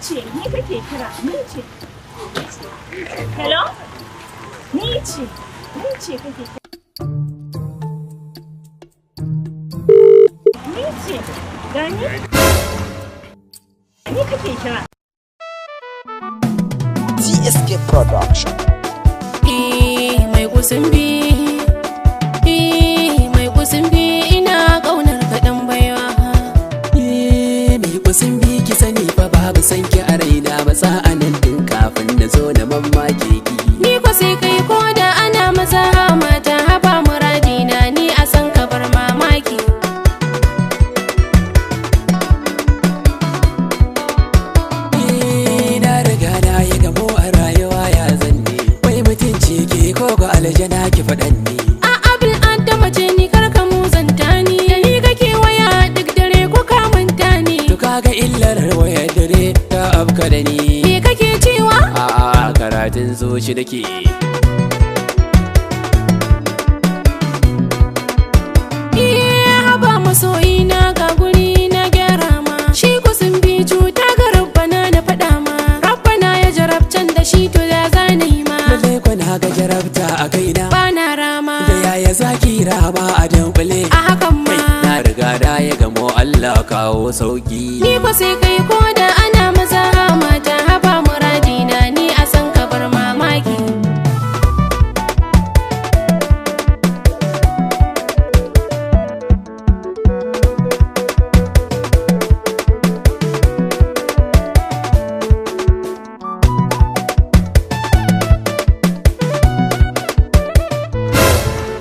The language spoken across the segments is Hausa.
ce, ni kake kira, ni ce. Hello? Ni ce kake kira. Ni ce, gani? Ni kake kira. TSK Production. Maikusunbi ina ƙaunar kaɗan baiwa. Maikusunbi ki sani fa babu san ki a raina ba sa'anan din kafin na zo na mamake ki. Ni ko sai kai ko da ana maza mata haba muradina ni a san ka bar mamaki. Na riga na yi gamo a rayuwa ya zanne, wai mutunci ke ko ga aljana ki faɗan ne. Kaga illar wayar dare ta afka da ni. Me kake cewa? A'a karatun zuci nake. Haba masoyi na ga guri na gyara ma. Shi kusunbi cuta ga rabbana na faɗa ma. Rabbana ya jarabcan da shi to ya zane ma. Lallai kwana ga jarabta a kaina. Bana rama. Da yaya zaki rama a dunkule. A hakan ma. Na riga da ya gamo Allah kawo sauki. Ni ko sai kai ko da ana maza mata haba muradina ni a san ka bar mamaki.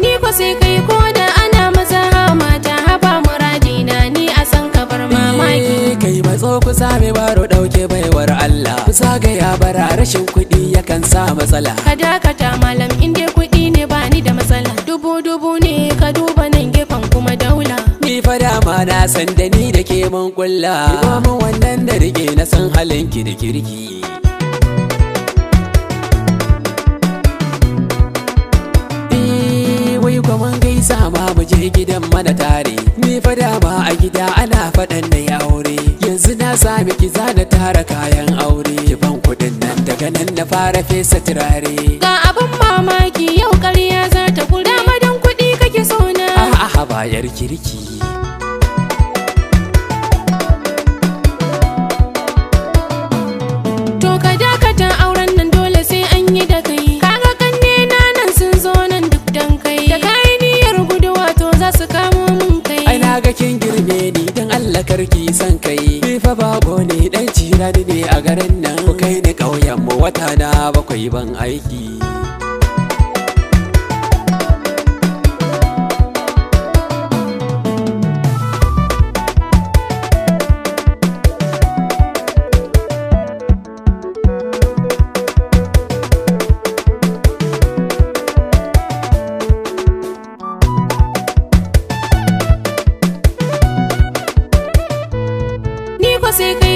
Ni ko sai kai ko da ana maza mata haba muradina ni a san ka bar mamaki. Kai matso ku same baro dauke baiwar Allah. Ku zagaya bara rashin kuɗi yakan sa matsala. Ka dakata malam inda kuɗi ne ba ni da matsala. Dubu ne ka duba nan gefen kuma daula. Ni fa dama na san da ni da ke mun kulla. Ko mun wannan da rike na san halinki da kirki. Wai kuma gaisa ma mu je gidan mana tare. Ni fa dama a gida ana faɗan na ya aure. Yanzu na sami ki zana tara kayan aure. Ki ban kuɗin nan daga nan na fara fesa turare. Ga abin mamaki yau ƙarya za ta kula madan kuɗi kake so na. A'a bayar kirki. To ka dakata auren nan dole sai an yi da kai. Kaga kanne na nan sun zo nan duk dan kai. Da kayi niyyar guduwa to za su kamo mun kai. Ai na ga kin girme ni dan Allah karki san kai. Ni fa babo ne dan cirani ne a garin nan. Ku kai ni ƙauyen mu wata na bakwai ban aiki. Ni ko sai kai